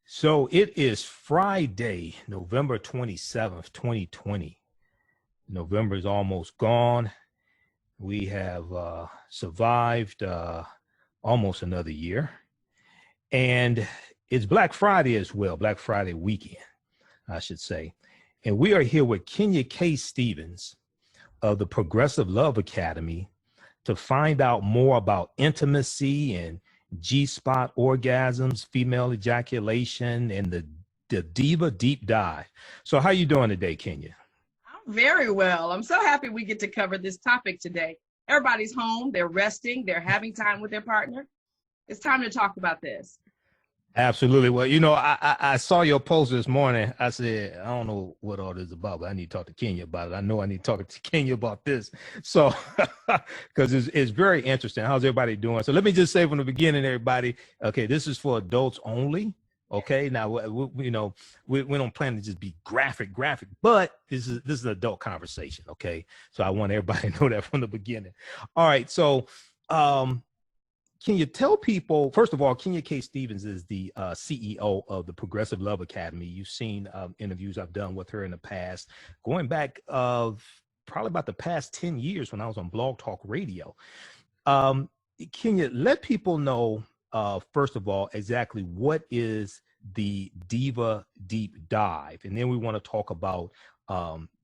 So it is Friday, November 27th, 2020. November is almost gone. We have survived almost another year. And it's Black Friday as well, Black Friday weekend, I should say. And we are here with Kenya K. Stevens of the Progressive Love Academy to find out more about intimacy and G-spot orgasms, female ejaculation, and the Diva deep dive. So how you doing today, Kenya? I'm very well. I'm so happy we get to cover this topic today. Everybody's home, they're resting, they're having time with their partner. It's time to talk about this. Absolutely. Well, you know, I saw your post this morning. I said, I don't know what all this is about, but I need to talk to Kenya about it. I know I need to talk to Kenya about this. So, because it's very interesting. How's everybody doing? So let me just say from the beginning, everybody, okay, this is for adults only. Okay. Now, we don't plan to just be graphic, but this is an adult conversation. Okay. So I want everybody to know that from the beginning. All right. So, can you tell people, first of all, Kenya K. Stevens is the CEO of the Progressive Love Academy. You've seen interviews I've done with her in the past, going back probably about the past 10 years when I was on Blog Talk Radio. Kenya, let people know, first of all, exactly what is the Diva Deep Dive. And then we want to talk about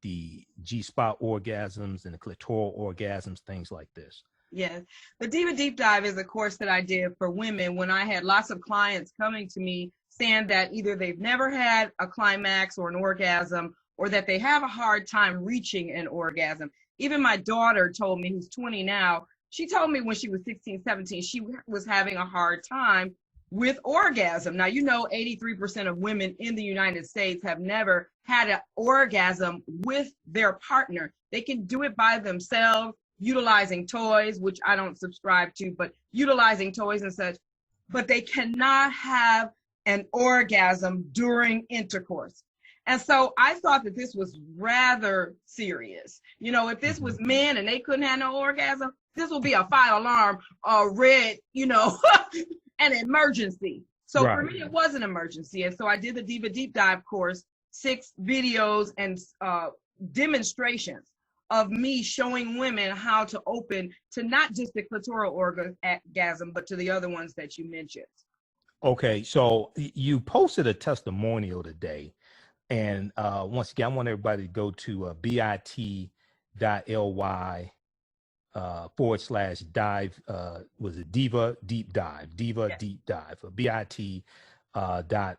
the G-spot orgasms and the clitoral orgasms, things like this. Yes. The Diva Deep Dive is a course that I did for women when I had lots of clients coming to me saying that either they've never had a climax or an orgasm, or that they have a hard time reaching an orgasm. Even my daughter told me, who's 20 now, she told me when she was 16, 17, she was having a hard time with orgasm. Now, you know, 83% of women in the United States have never had an orgasm with their partner. They can do it by themselves, utilizing toys, which I don't subscribe to, but utilizing toys and such, but they cannot have an orgasm during intercourse. And so I thought that this was rather serious. You know, if this was men and they couldn't have no orgasm, this would be a fire alarm, red, you know, an emergency. So right. For me, it was an emergency. And so I did the Diva Deep Dive course, 6 videos and demonstrations of me showing women how to open to not just the clitoral orgasm, but to the other ones that you mentioned. Okay, so you posted a testimonial today. And once again, I want everybody to go to bit.ly /dive, was it Diva Deep Dive, Diva yes. Deep Dive, bit.ly /Diva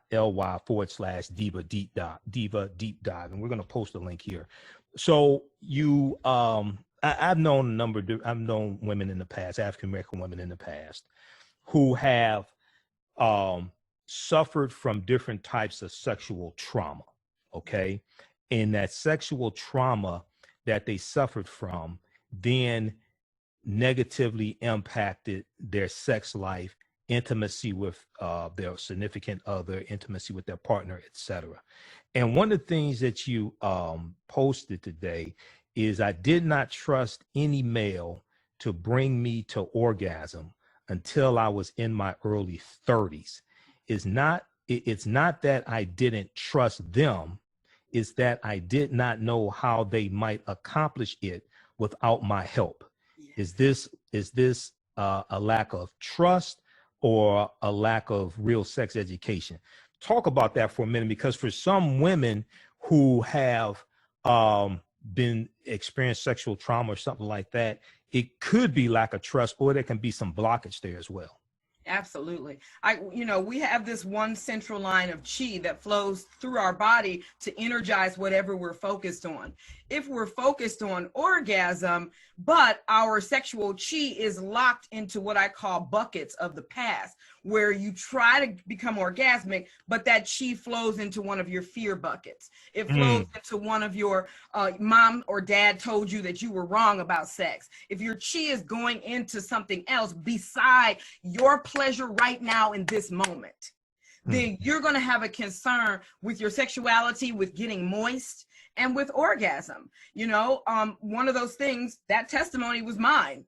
Deep Dive, Diva Deep Dive. And we're going to post a link here. So you, I've known women in the past, African-American women in the past, who have suffered from different types of sexual trauma, okay? And that sexual trauma that they suffered from then negatively impacted their sex life, intimacy with their significant other, intimacy with their partner, etc. And one of the things that you posted today is, I did not trust any male to bring me to orgasm until I was in my early 30s. It's not that I didn't trust them, it's that I did not know how they might accomplish it without my help. Is this a lack of trust or a lack of real sex education? Talk about that for a minute, because for some women who have been experienced sexual trauma or something like that, it could be lack of trust, or there can be some blockage there as well. Absolutely. We have this one central line of chi that flows through our body to energize whatever we're focused on. If we're focused on orgasm, but our sexual chi is locked into what I call buckets of the past, where you try to become orgasmic, but that chi flows into one of your fear buckets. It flows into one of your mom or dad told you that you were wrong about sex. If your chi is going into something else beside your pleasure right now in this moment, then you're going to have a concern with your sexuality, with getting moist, and with orgasm. One of those things, that testimony was mine.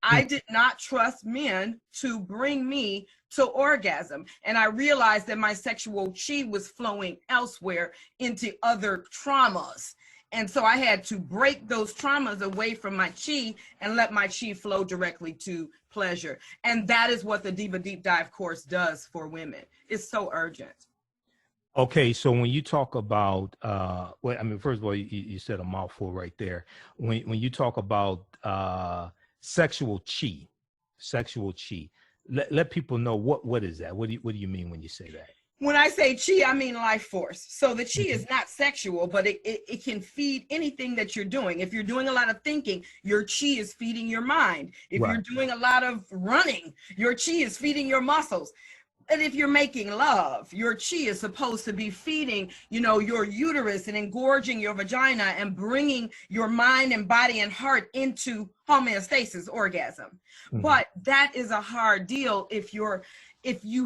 I did not trust men to bring me to orgasm. And I realized that my sexual chi was flowing elsewhere into other traumas. And so I had to break those traumas away from my chi and let my chi flow directly to pleasure. And that is what the Diva Deep Dive course does for women. It's so urgent. Okay, so when you talk about, well, I mean, first of all, you said a mouthful right there. When you talk about sexual chi, let people know what is that? What do you mean when you say that? When I say chi, I mean life force. So the chi is not sexual, but it can feed anything that you're doing. If you're doing a lot of thinking, your chi is feeding your mind. If you're doing a lot of running, your chi is feeding your muscles. And if you're making love, your chi is supposed to be feeding, your uterus and engorging your vagina and bringing your mind and body and heart into homeostasis, orgasm. But that is a hard deal if you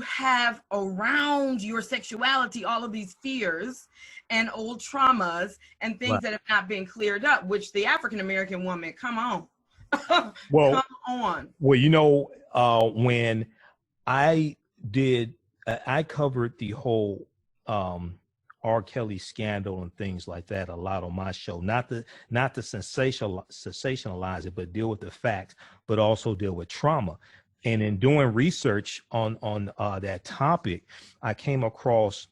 have around your sexuality all of these fears and old traumas and things that have not been cleared up, which the African-American woman, come on. Well, come on. Well, when I covered the whole R. Kelly scandal and things like that a lot on my show, not to sensationalize it, but deal with the facts, but also deal with trauma. And in doing research on that topic, I came across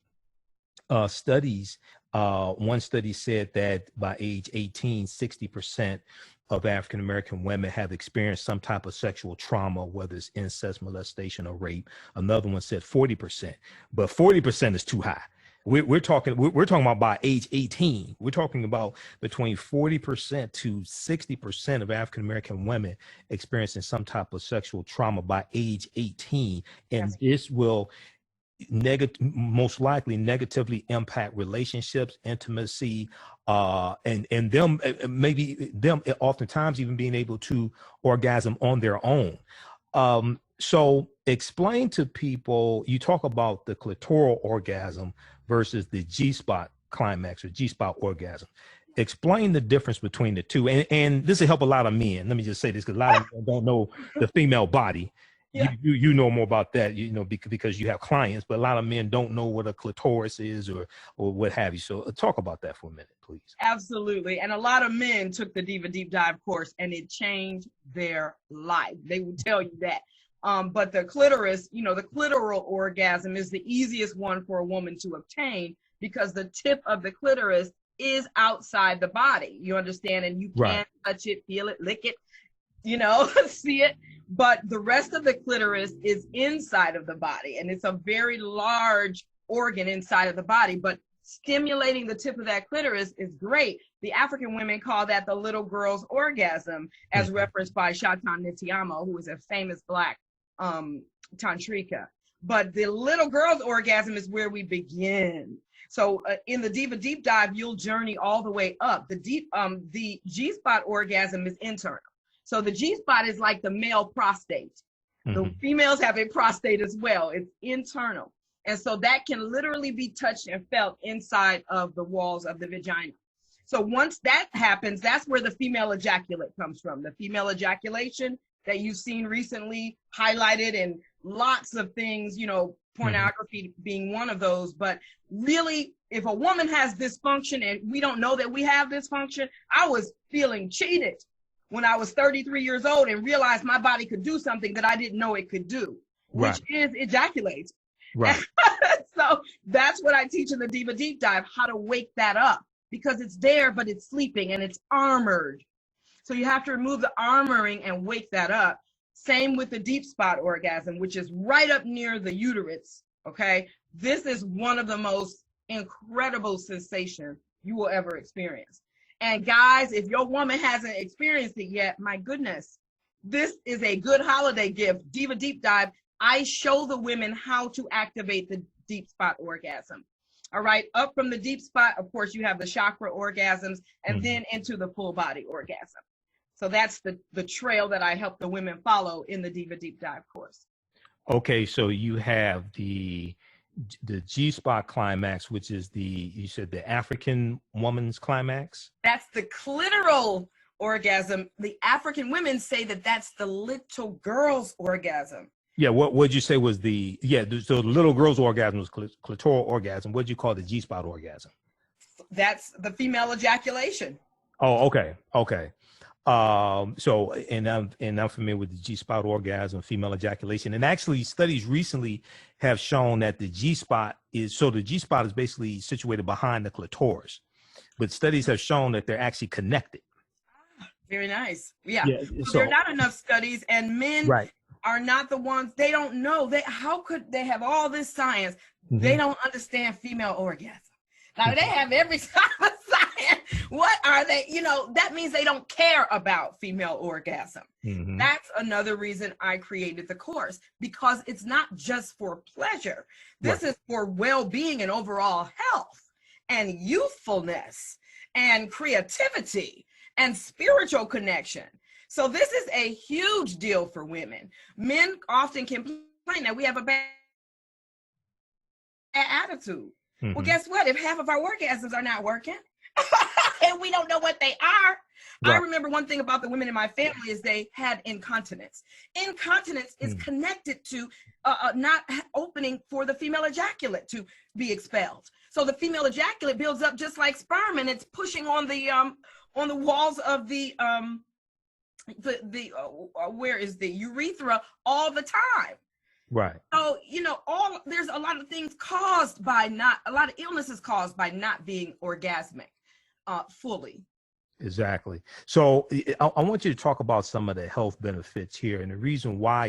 studies. One study said that by age 18, 60% of African-American women have experienced some type of sexual trauma, whether it's incest, molestation, or rape. Another one said 40%, but 40% is too high. We're talking about by age 18. We're talking about between 40% to 60% of African-American women experiencing some type of sexual trauma by age 18. And this will most likely negatively impact relationships, intimacy, and them, maybe them oftentimes even being able to orgasm on their own. So explain to people, you talk about the clitoral orgasm versus the G-spot climax or G-spot orgasm. Explain the difference between the two. And this will help a lot of men. Let me just say this, because a lot of men don't know the female body. Yeah. You know more about that, because you have clients, but a lot of men don't know what a clitoris is or what have you. So talk about that for a minute, please. Absolutely. And a lot of men took the Diva Deep Dive course and it changed their life. They will tell you that. But the clitoris, the clitoral orgasm is the easiest one for a woman to obtain because the tip of the clitoris is outside the body. You understand? And you can't touch it, feel it, lick it, see it. But the rest of the clitoris is inside of the body, and it's a very large organ inside of the body. But stimulating the tip of that clitoris is great. The African women call that the little girl's orgasm, as referenced by Shatan Nitiamo, who is a famous Black tantrika. But the little girl's orgasm is where we begin. So in the Diva Deep Dive, you'll journey all the way up. The G-spot orgasm is internal. So the G-spot is like the male prostate. The females have a prostate as well. It's internal. And so that can literally be touched and felt inside of the walls of the vagina. So once that happens, that's where the female ejaculate comes from. The female ejaculation that you've seen recently highlighted in lots of things, pornography being one of those. But really, if a woman has dysfunction and we don't know that we have dysfunction, I was feeling cheated when I was 33 years old and realized my body could do something that I didn't know it could do, which is ejaculate. Right. So that's what I teach in the Diva Deep Dive, how to wake that up, because it's there, but it's sleeping and it's armored. So you have to remove the armoring and wake that up. Same with the deep spot orgasm, which is right up near the uterus. Okay. This is one of the most incredible sensations you will ever experience. And guys, if your woman hasn't experienced it yet, my goodness, this is a good holiday gift. Diva Deep Dive, I show the women how to activate the deep spot orgasm. All right, up from the deep spot, of course, you have the chakra orgasms and then into the full body orgasm. So that's the trail that I help the women follow in the Diva Deep Dive course. Okay, so you have the G-spot climax, which is you said the African woman's climax? That's the clitoral orgasm, the African women say that that's the little girl's orgasm. Yeah, what would you say was so the little girl's orgasm was clitoral orgasm. What'd you call the G-spot orgasm? That's the female ejaculation. Oh, okay. So and I'm familiar with the G-spot orgasm, female ejaculation, and actually studies recently have shown that the G-spot is basically situated behind the clitoris, but studies have shown that they're actually connected. Very nice. Yeah. So there are not enough studies, and men are not the ones. They don't know. How could they have all this science? Mm-hmm. They don't understand female orgasm. Now they have every type of science. What are they? That means they don't care about female orgasm. Mm-hmm. That's another reason I created the course, because it's not just for pleasure. This is for well-being and overall health and youthfulness and creativity and spiritual connection. So this is a huge deal for women. Men often complain that we have a bad attitude. Mm-hmm. Well, guess what? If half of our orgasms are not working and we don't know what they are. Right. I remember one thing about the women in my family is they had incontinence. Incontinence is connected to not opening for the female ejaculate to be expelled. So the female ejaculate builds up just like sperm, and it's pushing on the walls of the where is the urethra all the time. Right. So, there's a lot of things a lot of illnesses caused by not being orgasmic fully. Exactly. So I want you to talk about some of the health benefits here. And the reason why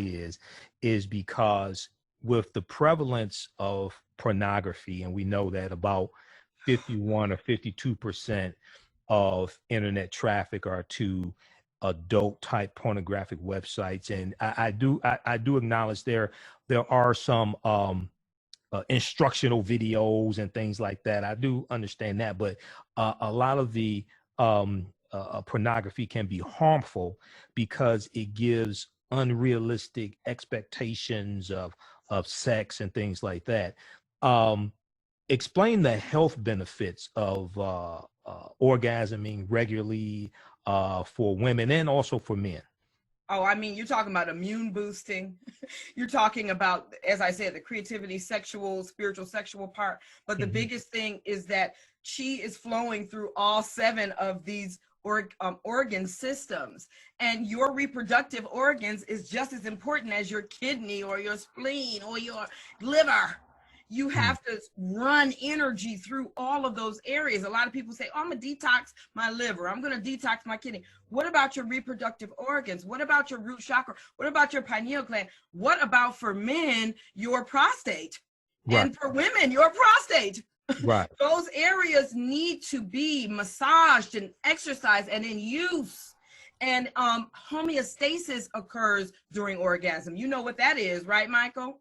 is because with the prevalence of pornography, and we know that about 51 or 52% of internet traffic are to adult type pornographic websites. And I do acknowledge there are some instructional videos and things like that. I do understand that, but a lot of the pornography can be harmful because it gives unrealistic expectations of sex and things like that. Explain the health benefits of orgasming regularly for women and also for men. Oh, I mean, you're talking about immune boosting. You're talking about, as I said, the creativity, spiritual, sexual part. But the biggest thing is that chi is flowing through all 7 of these organ systems. And your reproductive organs is just as important as your kidney or your spleen or your liver. You have to run energy through all of those areas. A lot of people say, I'm going to detox my liver. I'm going to detox my kidney. What about your reproductive organs? What about your root chakra? What about your pineal gland? What about for men, your prostate? Right. And for women, your prostate. Right. Those areas need to be massaged and exercised and in use. And homeostasis occurs during orgasm. You know what that is, right, Michael?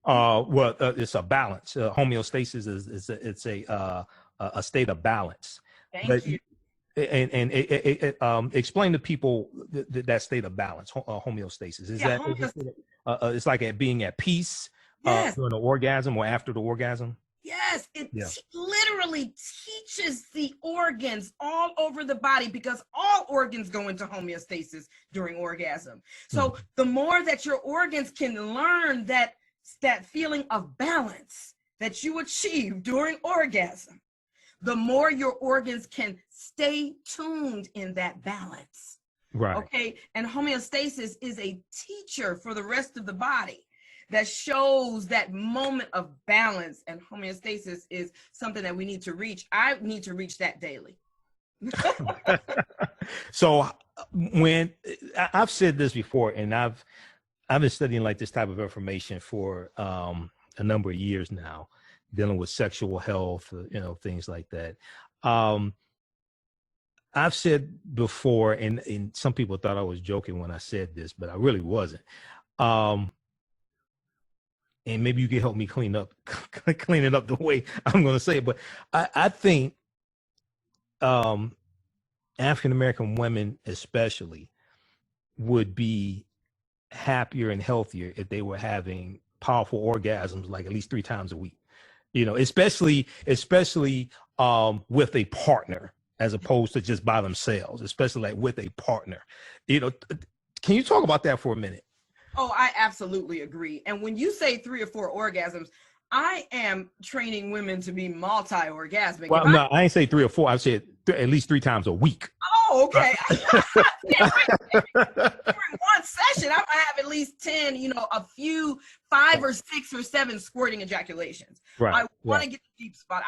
It's a balance. Homeostasis is a state of balance. Thank you. And explain to people that state of balance, homeostasis. It's like being at peace during the orgasm or after the orgasm? Yes, it literally teaches the organs all over the body, because all organs go into homeostasis during orgasm. So the more that your organs can learn that feeling of balance that you achieve during orgasm, the more your organs can stay tuned in that balance. Right. Okay. And homeostasis is a teacher for the rest of the body that shows that moment of balance. And homeostasis is something that we need to reach. I need to reach that daily. So when I've said this before, and I've been studying like this type of information for a number of years now, dealing with sexual health, things like that. I've said before, and some people thought I was joking when I said this, but I really wasn't. And maybe you can help me clean it up the way I'm going to say it. But I think African-American women especially would be happier and healthier if they were having powerful orgasms like at least 3 times a week, especially with a partner. as opposed to just by themselves, especially like with a partner. You know, can you talk about that for a minute? Oh, I absolutely agree. And when you say 3 or 4 orgasms, I am training women to be multi-orgasmic. Well, no, I ain't say 3 or 4. I said at least 3 times a week. Oh, okay. During one session, I might have at least 10, a few 5 or 6 or 7 squirting ejaculations. Right. I want to get the deep spot.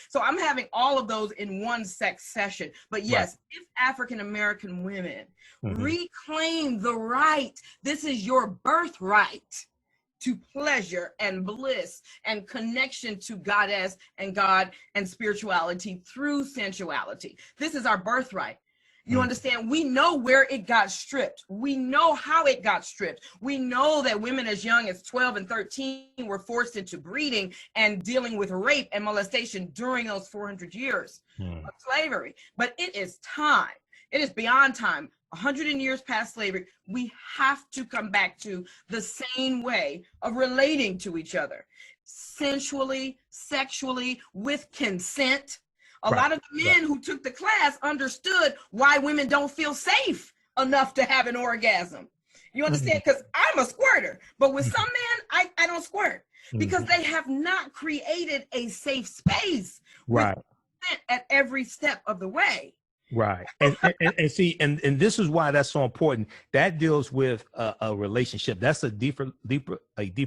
So I'm having all of those in one sex session. But yes, if African-American women reclaim the right, this is your birthright to pleasure and bliss and connection to goddess and God and spirituality through sensuality. This is our birthright. You understand? We know where it got stripped. We know how it got stripped. We know that women as young as 12 and 13 were forced into breeding and dealing with rape and molestation during those 400 years of slavery. But it is time. It is beyond time. 100 years past slavery, we have to come back to the same way of relating to each other, sensually, sexually, with consent. A lot of the men who took the class understood why women don't feel safe enough to have an orgasm. You understand? Because I'm a squirter, but with some men, I don't squirt because they have not created a safe space with consent at every step of the way. Right. And see, and this is why that's so important. That deals with a relationship. That's a deeper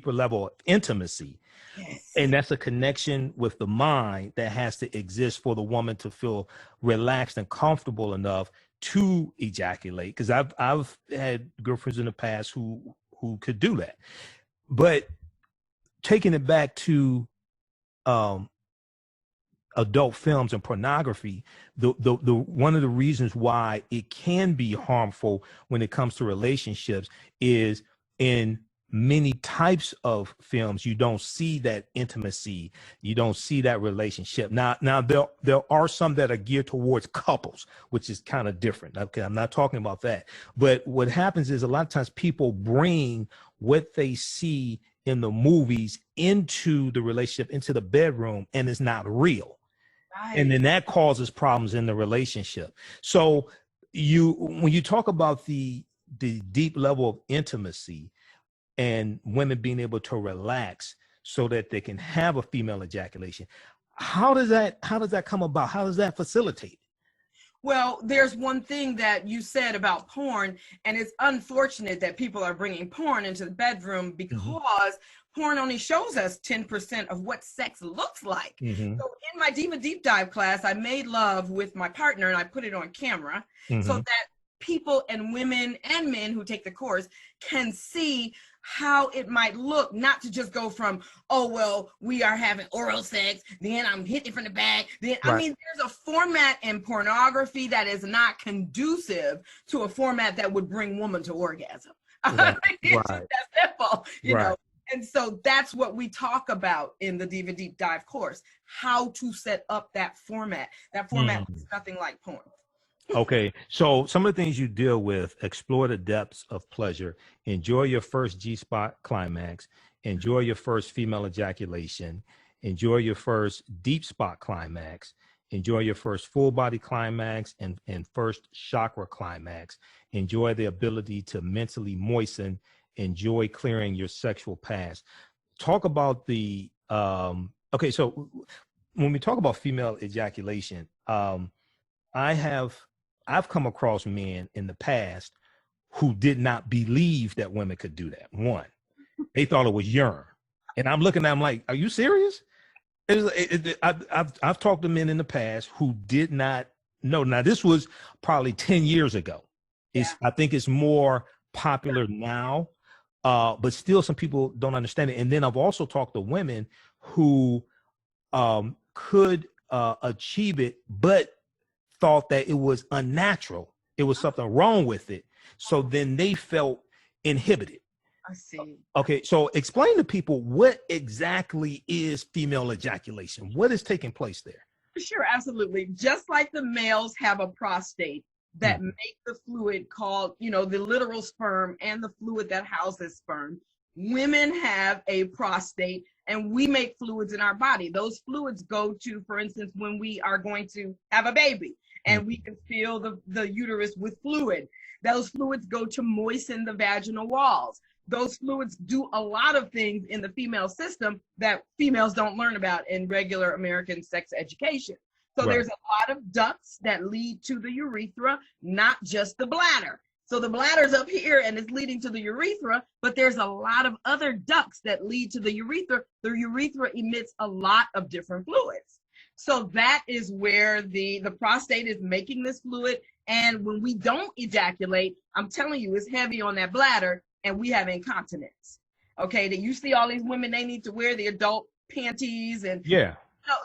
level of intimacy. Yes. And that's a connection with the mind that has to exist for the woman to feel relaxed and comfortable enough to ejaculate. Because I've had girlfriends in the past who could do that. But taking it back to adult films and pornography, the one of the reasons why it can be harmful when it comes to relationships is in many types of films you don't see that intimacy, you don't see that relationship. Now there are some that are geared towards couples, which is kind of different. Okay, I'm not talking about that. But what happens is a lot of times people bring what they see in the movies into the relationship, into the bedroom, and it's not real. Right. And then that causes problems in the relationship. So when you talk about the deep level of intimacy and women being able to relax so that they can have a female ejaculation, how does that come about? How does that facilitate? Well, there's one thing that you said about porn, and it's unfortunate that people are bringing porn into the bedroom because porn only shows us 10% of what sex looks like. So in my Diva Deep Dive class, I made love with my partner and I put it on camera so that people and women and men who take the course can see how it might look, not to just go from, oh, well, we are having oral sex, then I'm hitting from the back. Then I mean, there's a format in pornography that is not conducive to a format that would bring woman to orgasm. It's just that simple, you know. And so that's what we talk about in the Diva Deep Dive course, how to set up that format. That format is nothing like porn. Okay, so some of the things you deal with: explore the depths of pleasure, enjoy your first G-spot climax, enjoy your first female ejaculation, enjoy your first deep spot climax, enjoy your first full body climax and first chakra climax, enjoy the ability to mentally moisten, enjoy clearing your sexual past. Talk about the okay, so when we talk about female ejaculation, I've come across men in the past who did not believe that women could do that. One, they thought it was urine. And I'm looking at them like, are you serious? I've talked to men in the past who did not know. Now, this was probably 10 years ago. I think it's more popular now, but still some people don't understand it. And then I've also talked to women who could achieve it, but thought that it was unnatural. It was something wrong with it. So then they felt inhibited. I see. Okay, so explain to people what exactly is female ejaculation? What is taking place there? Sure, absolutely. Just like the males have a prostate that make the fluid called, the literal sperm and the fluid that houses sperm, women have a prostate and we make fluids in our body. Those fluids go to, for instance, when we are going to have a baby. and we can fill the uterus with fluid. Those fluids go to moisten the vaginal walls. Those fluids do a lot of things in the female system that females don't learn about in regular American sex education. So there's a lot of ducts that lead to the urethra, not just the bladder. So the bladder's up here and it's leading to the urethra, but there's a lot of other ducts that lead to the urethra. The urethra emits a lot of different fluids. So that is where the prostate is making this fluid. And when we don't ejaculate, I'm telling you, it's heavy on that bladder and we have incontinence. Okay, that you see all these women, they need to wear the adult panties and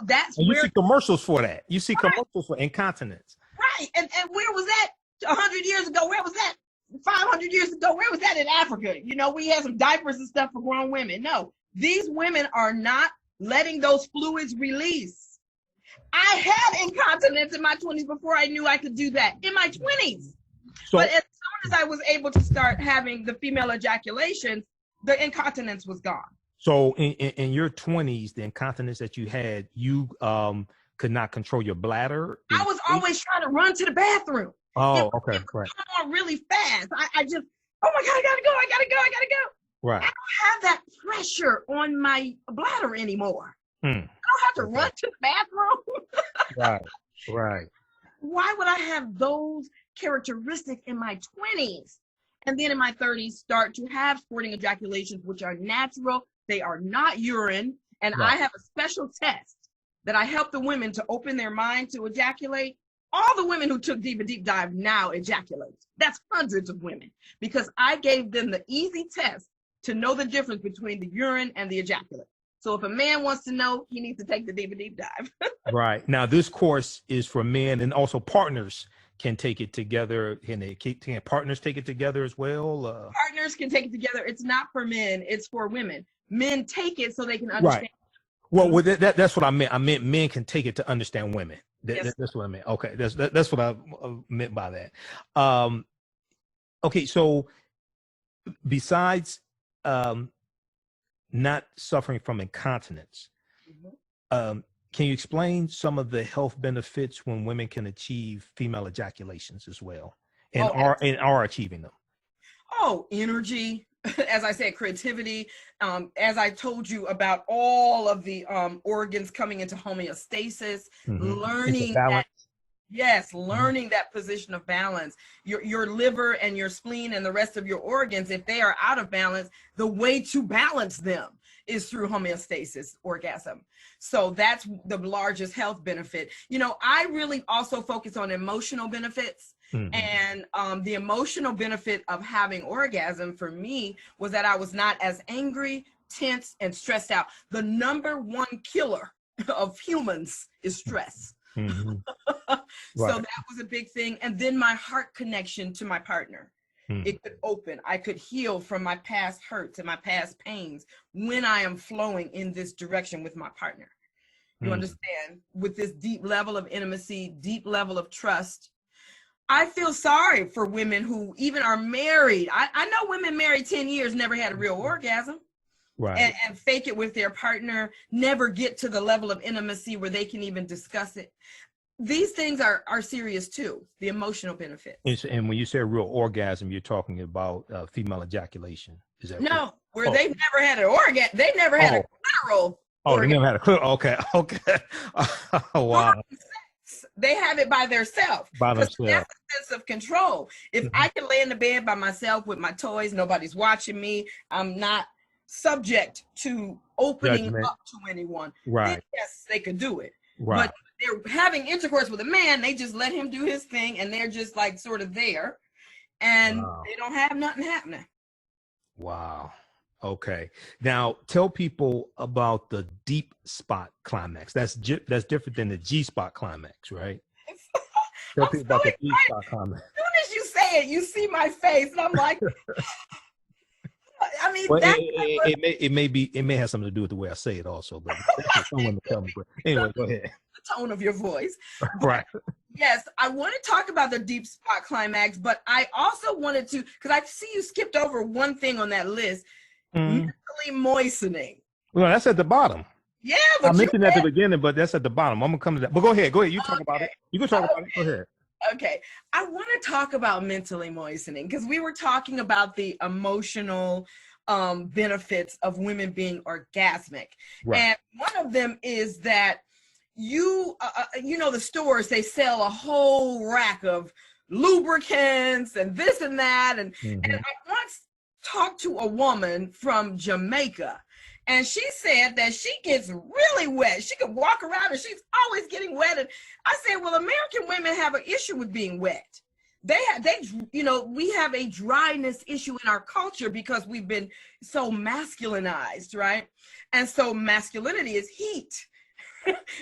that's and where you see commercials for that. You see commercials for incontinence. Right. And where was that 100 years ago? Where was that 500 years ago? Where was that in Africa? You know, we had some diapers and stuff for grown women. No, these women are not letting those fluids release. I had incontinence in my 20s before I knew I could do that in my 20s. So, but as soon as I was able to start having the female ejaculations, the incontinence was gone. So in your 20s, the incontinence that you had, you could not control your bladder? I was always trying to run to the bathroom. Oh, okay, right. Come on really fast. I just, oh my God, I gotta go. Right. I don't have that pressure on my bladder anymore. I don't have to run to the bathroom. Right. Why would I have those characteristics in my 20s? And then in my 30s, start to have sporting ejaculations, which are natural. They are not urine. And I have a special test that I help the women to open their mind to ejaculate. All the women who took Diva Deep Dive now ejaculate. That's hundreds of women, because I gave them the easy test to know the difference between the urine and the ejaculate. So if a man wants to know, he needs to take the Diva Deep Dive. Right. Now, this course is for men, and also partners can take it together. Can partners take it together as well? Partners can take it together. It's not for men. It's for women. Men take it so they can understand. Right. Well, that's what I meant. I meant men can take it to understand women. That's what I meant. Okay. That's what I meant by that. Okay. So besides not suffering from incontinence, can you explain some of the health benefits when women can achieve female ejaculations as well, and are achieving them? Oh, energy, as I said, creativity. As I told you about all of the organs coming into homeostasis, learning that. Yes, learning that position of balance. Your liver and your spleen and the rest of your organs, if they are out of balance, the way to balance them is through homeostasis, orgasm. So that's the largest health benefit. You know, I really also focus on emotional benefits. And the emotional benefit of having orgasm for me was that I was not as angry, tense, and stressed out. The number one killer of humans is stress. So that was a big thing. And then my heart connection to my partner. It could open. I could heal from my past hurts and my past pains when I am flowing in this direction with my partner. You understand? With this deep level of intimacy, deep level of trust. I feel sorry for women who even are married. I know women married 10 years, never had a real orgasm. Right. And fake it with their partner, never get to the level of intimacy where they can even discuss it. These things are serious too, the emotional benefits. And when you say real orgasm, you're talking about female ejaculation. Is that no, where they've never had an orgasm. They've never had a clitoral. They never had a clitoral. Okay. Oh, wow. They have it by themselves. That's a sense of control. If I can lay in the bed by myself with my toys, nobody's watching me, I'm not subject to opening up to anyone. Then yes, they could do it. But they're having intercourse with a man, they just let him do his thing, and they're just like sort of there, and they don't have nothing happening. Wow. Okay. Now tell people about the deep spot climax. That's different than the G spot climax, right? Tell people about the deep spot climax. As soon as you say it, you see my face, and I'm like, I mean, well, it may have something to do with the way I say it also, but someone to tell me. But anyway, go ahead. The tone of your voice. Right. Yes, I want to talk about the deep spot climax, but I also wanted to, because I see you skipped over one thing on that list, mentally moistening. Well, that's at the bottom. Yeah, I but mentioned at the beginning, but that's at the bottom. I'm gonna come to that. But go ahead. You talk about it. You can talk about it. Go ahead. Okay. I want to talk about mentally moistening because we were talking about the emotional benefits of women being orgasmic. Right. And one of them is that you know, the stores, they sell a whole rack of lubricants and this and that. And I once talked to a woman from Jamaica, and she said that she gets really wet. She could walk around and she's always getting wet. And I said, well, American women have an issue with being wet. We have a dryness issue in our culture because we've been so masculinized, right? And so masculinity is heat.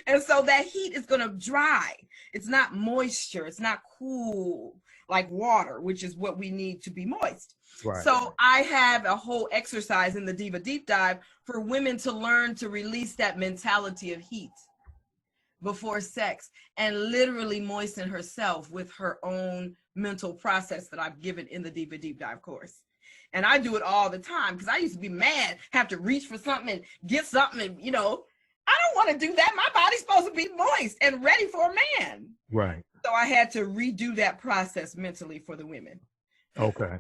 And so that heat is going to dry. It's not moisture. It's not cool like water, which is what we need to be moist. Right. So I have a whole exercise in the Diva Deep Dive for women to learn to release that mentality of heat before sex and literally moisten herself with her own mental process that I've given in the Diva Deep Dive course. And I do it all the time because I used to be mad, have to reach for something and get something and, I don't want to do that. My body's supposed to be moist and ready for a man. Right. So I had to redo that process mentally for the women. Okay.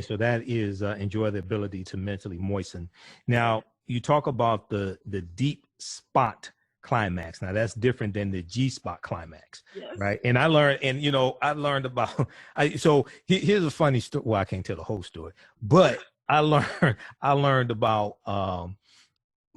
So that is enjoy the ability to mentally moisten. Now, you talk about the deep spot climax. Now, that's different than the G-spot climax, yes. Right? And I learned about, here's a funny story. Well, I can't tell the whole story, but I learned about,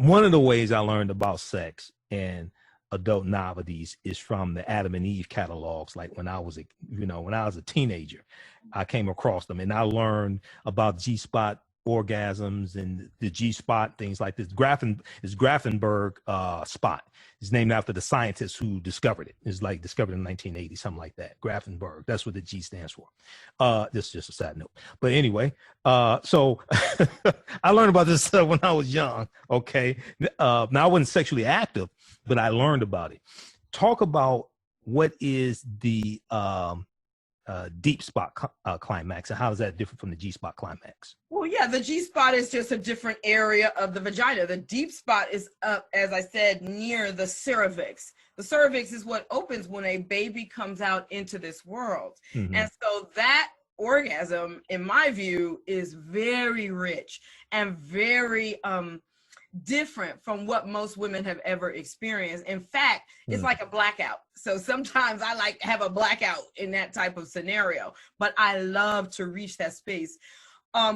one of the ways I learned about sex and adult novelties is from the Adam and Eve catalogs. Like when I was a teenager, I came across them and I learned about G-spot orgasms and the G-spot, things like this. Grafenberg spot. It's named after the scientist who discovered it. It's like discovered in 1980, something like that. Grafenberg. That's what the G stands for. This is just a side note. But anyway, so I learned about this stuff when I was young. Okay. Now I wasn't sexually active, but I learned about it. Talk about what is the deep spot climax and how is that different from the G-spot climax? Well, yeah, the G-spot is just a different area of the vagina. The deep spot is up, as I said, near the cervix. The cervix is what opens when a baby comes out into this world. Mm-hmm. And so that orgasm, in my view, is very rich and very different from what most women have ever experienced. In fact, it's like a blackout. So sometimes I have a blackout in that type of scenario, but I love to reach that space.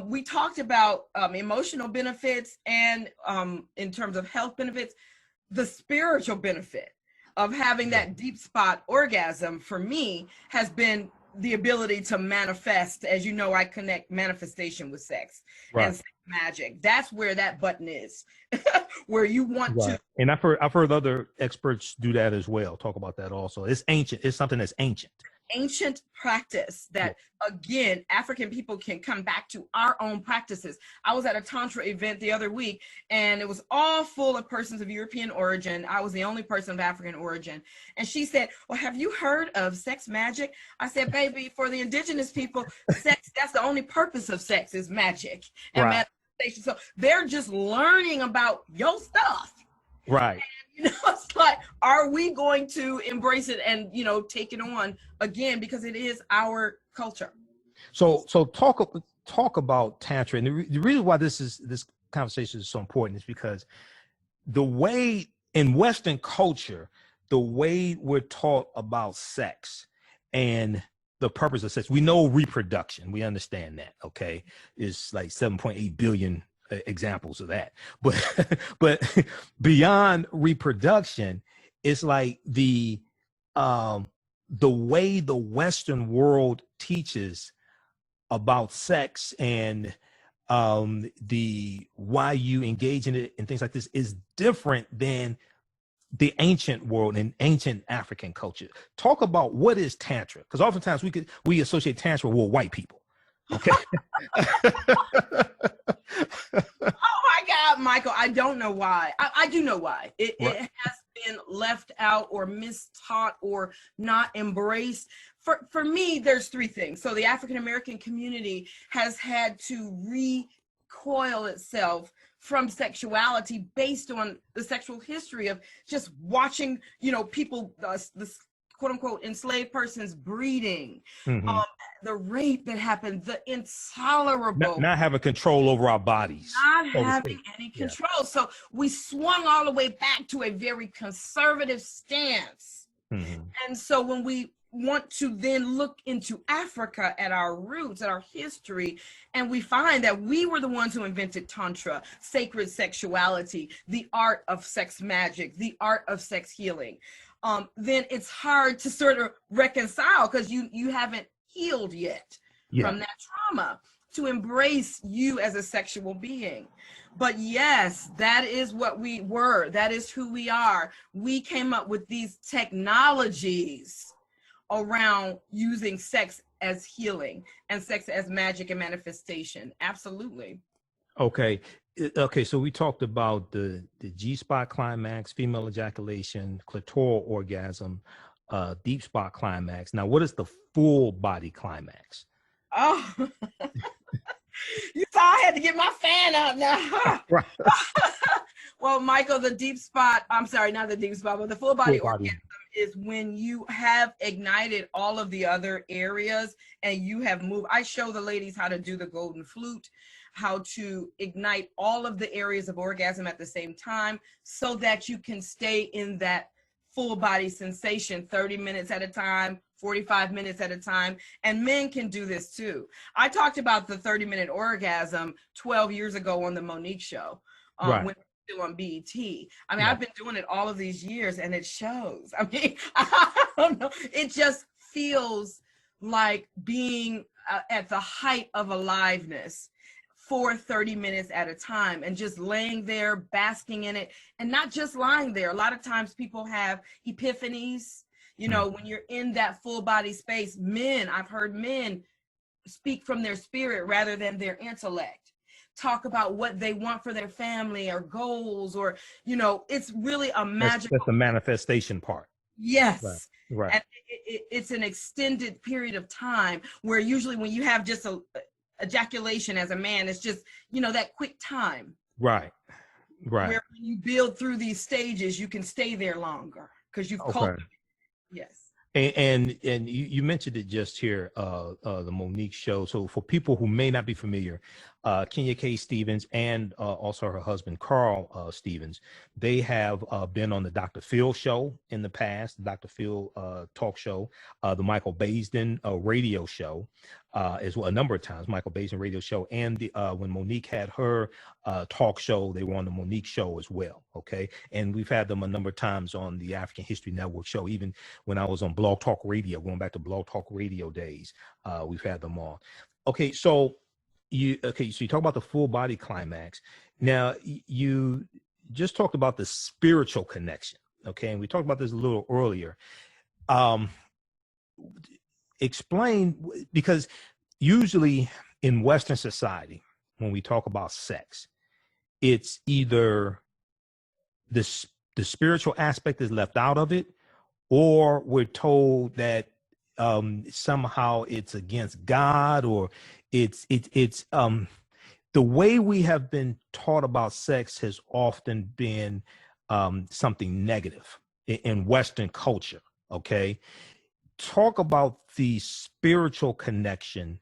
We talked about emotional benefits and in terms of health benefits, the spiritual benefit of having that deep spot orgasm for me has been the ability to manifest. As you know, I connect manifestation with sex and sex magic. That's where that button is, where you want to. And I've heard other experts do that as well. Talk about that also. It's ancient. It's something that's ancient. Ancient practice that, again, African people can come back to our own practices. I was at a Tantra event the other week, and it was all full of persons of European origin. I was the only person of African origin. And she said, well, have you heard of sex magic? I said, baby, for the indigenous people, sex, that's the only purpose of sex is magic and manifestation. So they're just learning about your stuff. Right. And, it's like, are we going to embrace it and, take it on again, because it is our culture. So talk about Tantra. And the reason why this conversation is so important is because the way in Western culture, the way we're taught about sex and the purpose of sex, we know reproduction. We understand that. Okay. It's like 7.8 billion examples of that, but beyond reproduction, it's like the way the Western world teaches about sex and the why you engage in it and things like this is different than the ancient world and ancient African culture. Talk about what is Tantra, because oftentimes we associate Tantra with white people. Okay. Oh my God, Michael, I don't know why. I do know why. It has been left out or mistaught or not embraced. For me, there's three things. So the African American community has had to recoil itself from sexuality based on the sexual history of just watching, you know, people, the quote unquote enslaved persons breeding, the rape that happened, the intolerable. Not having control over our bodies. Not having any control. Yeah. So we swung all the way back to a very conservative stance. And so when we want to then look into Africa at our roots, at our history, and we find that we were the ones who invented Tantra, sacred sexuality, the art of sex magic, the art of sex healing, then it's hard to sort of reconcile because you haven't healed yet from that trauma to embrace you as a sexual being. But yes, that is what we were. That is who we are. We came up with these technologies around using sex as healing and sex as magic and manifestation. Absolutely. Okay. So we talked about the G-spot climax, female ejaculation, clitoral orgasm, deep spot climax. Now, what is the full body climax? Oh, you saw I had to get my fan up now. Right. Well, Michael, the deep spot, I'm sorry, not the deep spot, but the full body orgasm is when you have ignited all of the other areas and you have moved. I show the ladies how to do the golden flute, how to ignite all of the areas of orgasm at the same time so that you can stay in that full body sensation 30 minutes at a time, 45 minutes at a time. And men can do this too. I talked about the 30-minute orgasm 12 years ago on the Monique show. When still on BET. I mean, I've been doing it all of these years and it shows. I mean, I don't know. It just feels like being at the height of aliveness for 30 minutes at a time and just laying there, basking in it, and not just lying there. A lot of times people have epiphanies, you know, when you're in that full body space. I've heard men speak from their spirit rather than their intellect. Talk about what they want for their family or goals, or, you know, it's really a magical. That's the manifestation part. Yes. Right. And it's an extended period of time where usually when you have just a ejaculation as a man, it's just, you know, that quick time. Right. Where when you build through these stages, you can stay there longer because you've cultivated. Yes. And you mentioned it just here, the Monique show. So for people who may not be familiar, Kenya K. Stevens and also her husband, Carl Stevens, they have been on the Dr. Phil show in the past, the Dr. Phil talk show, the Michael Baisden radio show as well, a number of times, Michael Baisden radio show. And when Monique had her talk show, they were on the Monique show as well. Okay. And we've had them a number of times on the African History Network show, even when I was on Blog Talk Radio, going back to Blog Talk Radio days, we've had them on. Okay. So you talk about the full body climax. Now you just talked about the spiritual connection. Okay. And we talked about this a little earlier. Explain, because usually in Western society, when we talk about sex, it's either the spiritual aspect is left out of it, or we're told that somehow it's against God, or it's the way we have been taught about sex has often been something negative in Western culture. Okay. Talk about the spiritual connection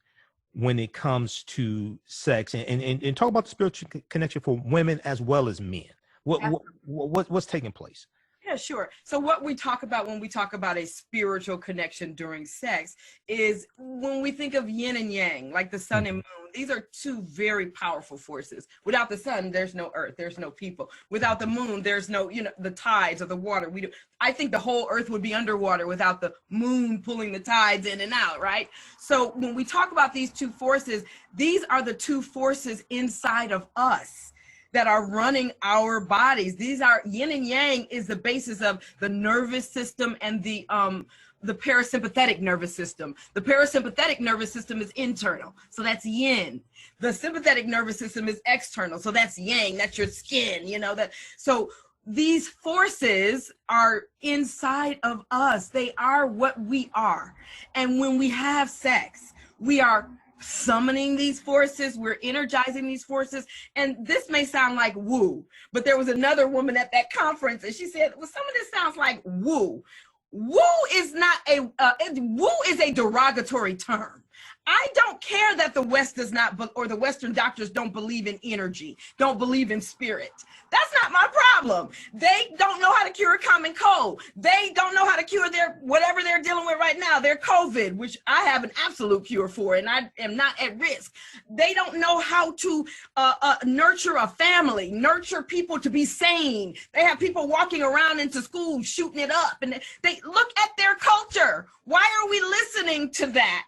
when it comes to sex, and talk about the spiritual connection for women as well as men. What's taking place? Yeah, sure. So what we talk about when we talk about a spiritual connection during sex is when we think of yin and yang, like the sun and moon. These are two very powerful forces. Without the sun, there's no earth, there's no people. Without the moon, there's no, you know, the tides of the water. I think the whole earth would be underwater without the moon pulling the tides in and out, right? So when we talk about these two forces, these are the two forces inside of us that are running our bodies. These are yin and yang is the basis of the nervous system and the parasympathetic nervous system. The parasympathetic nervous system is internal, so that's yin. The sympathetic nervous system is external, so that's yang. That's your skin, you know that. So these forces are inside of us. They are what we are. And when we have sex, we are summoning these forces, we're energizing these forces. And this may sound like woo, but there was another woman at that conference and she said, well, some of this sounds like woo. Woo is not woo is a derogatory term. I don't care that the West does not, or the Western doctors don't believe in energy, don't believe in spirit. That's not my problem. They don't know how to cure a common cold. They don't know how to cure their, whatever they're dealing with right now, their COVID, which I have an absolute cure for, and I am not at risk. They don't know how to nurture a family, nurture people to be sane. They have people walking around into school shooting it up, and they look at their culture. Why are we listening to that?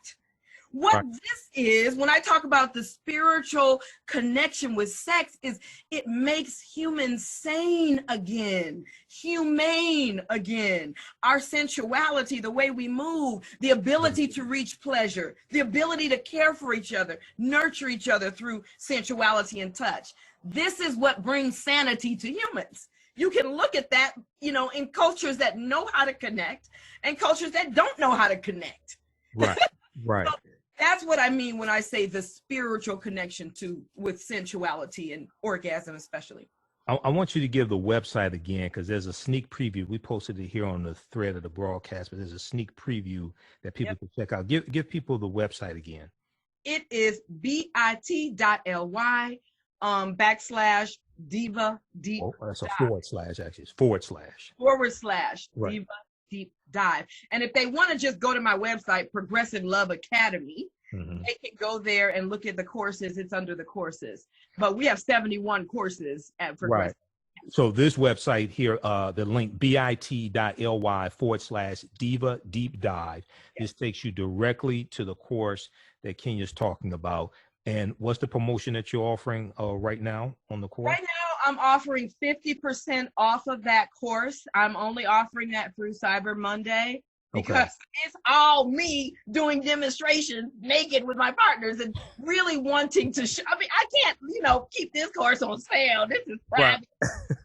What Right. this is, when I talk about the spiritual connection with sex, is it makes humans sane again, humane again. Our sensuality, the way we move, the ability to reach pleasure, the ability to care for each other, nurture each other through sensuality and touch. This is what brings sanity to humans. You can look at that, you know, in cultures that know how to connect and cultures that don't know how to connect. Right. Right. So, that's what I mean when I say the spiritual connection with sensuality and orgasm, especially. I want you to give the website again, because there's a sneak preview. We posted it here on the thread of the broadcast, but there's a sneak preview that people can check out. Give people the website again. It is bit.ly / Diva Deep. Oh, that's a Dive. forward slash, actually. It's // / Diva Deep Dive. And if they want to just go to my website, Progressive Love Academy, they can go there and look at the courses. It's under the courses. But we have 71 courses at Progressive. Right. So this website here, the link bit.ly / Diva Deep Dive. This takes you directly to the course that Kenya's talking about. And what's the promotion that you're offering right now on the course? Right now, I'm offering 50% off of that course. I'm only offering that through Cyber Monday because it's all me doing demonstrations naked with my partners and really wanting to show. I mean, I can't, you know, keep this course on sale. This is private.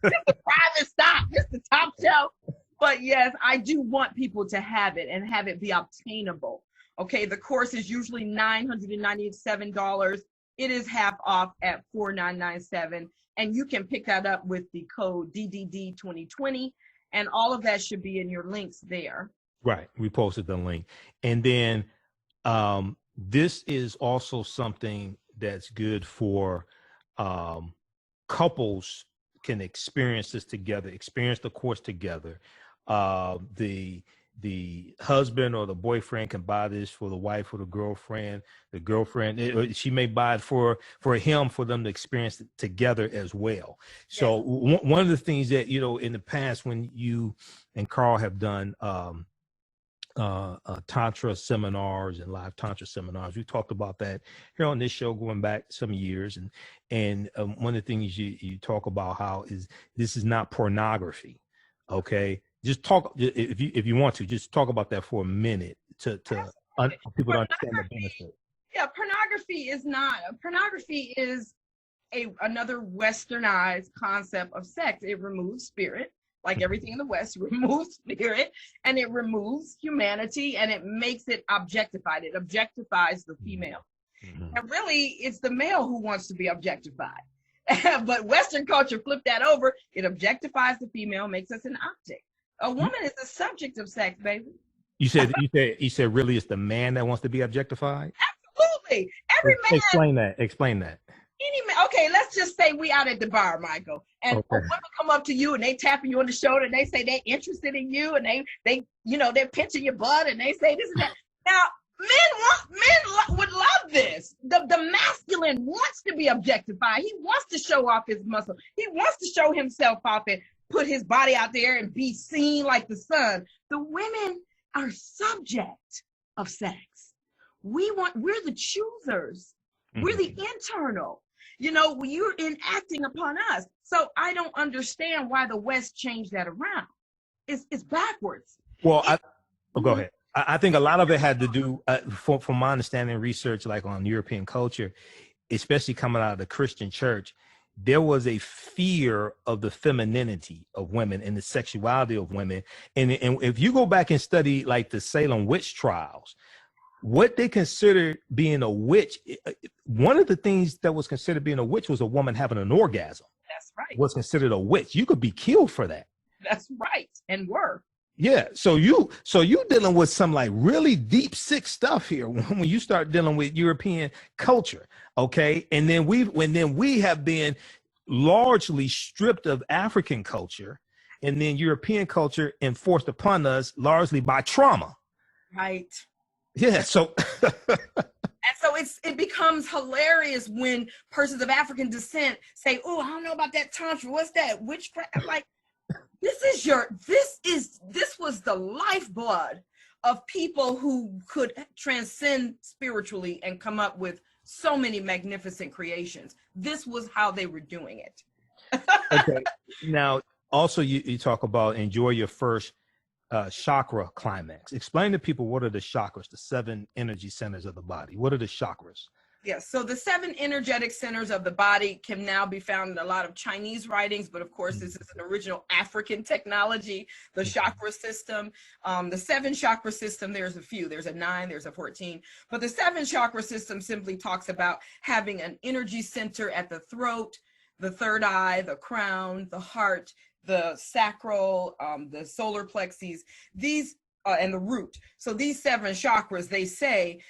This is private stock. This is the top shelf. But yes, I do want people to have it and have it be obtainable. Okay, the course is usually $997. It is half off at $4,997. And you can pick that up with the code DDD2020. And all of that should be in your links there. Right. We posted the link. And then this is also something that's good for couples can experience this together, experience the course together. The husband or the boyfriend can buy this for the wife or the girlfriend. The girlfriend, she may buy it for him, for them to experience it together as well. So one of the things that, you know, in the past when you and Carl have done Tantra seminars and live Tantra seminars, we talked about that here on this show going back some years. And one of the things you talk about how this is not pornography. Okay. Just talk, if you want to, just talk about that for a minute for people to understand the benefit. Yeah, pornography is not. Pornography is another westernized concept of sex. It removes spirit, like everything in the West removes spirit, and it removes humanity, and it makes it objectified. It objectifies the female. And really, it's the male who wants to be objectified. But Western culture flipped that over. It objectifies the female, makes us an object. A woman is the subject of sex, baby. You said really it's the man that wants to be objectified? Absolutely. Every man. Explain that. Any man. Okay, let's just say we out at the bar, Michael, and a woman come up to you and they tapping you on the shoulder and they say they're interested in you and they you know, they're pinching your butt and they say this and that. Now, men would love this. The masculine wants to be objectified. He wants to show off his muscle. He wants to show himself off and put his body out there and be seen like the sun. The women are subject of sex. We're the choosers. We're the internal. You know, you're enacting upon us. So I don't understand why the West changed that around. It's backwards. Well, go ahead. I think a lot of it had to do, from my understanding, research like on European culture, especially coming out of the Christian church, there was a fear of the femininity of women and the sexuality of women. And if you go back and study like the Salem witch trials, what they considered being a witch, one of the things that was considered being a witch was a woman having an orgasm. That's right. Was considered a witch. You could be killed for that. That's right. And were. Yeah. So you dealing with some like really deep, sick stuff here when you start dealing with European culture. Okay. And then we have been largely stripped of African culture, and then European culture enforced upon us largely by trauma. Right. Yeah. So and so it becomes hilarious when persons of African descent say, "Oh, I don't know about that Tantra. What's that? Witchcraft?" I'm like, this was the lifeblood of people who could transcend spiritually and come up with so many magnificent creations. This was how they were doing it. Okay. Now, also you talk about enjoy your first chakra climax. Explain to people, what are the chakras, the 7 energy centers of the body? What are the chakras? Yes, so the 7 energetic centers of the body can now be found in a lot of Chinese writings, but of course this is an original African technology, the chakra system. The 7 chakra system, there's a few, there's a 9, there's a 14, but the 7 chakra system simply talks about having an energy center at the throat, the third eye, the crown, the heart, the sacral, the solar plexus, these, and the root. So these 7 chakras, they say,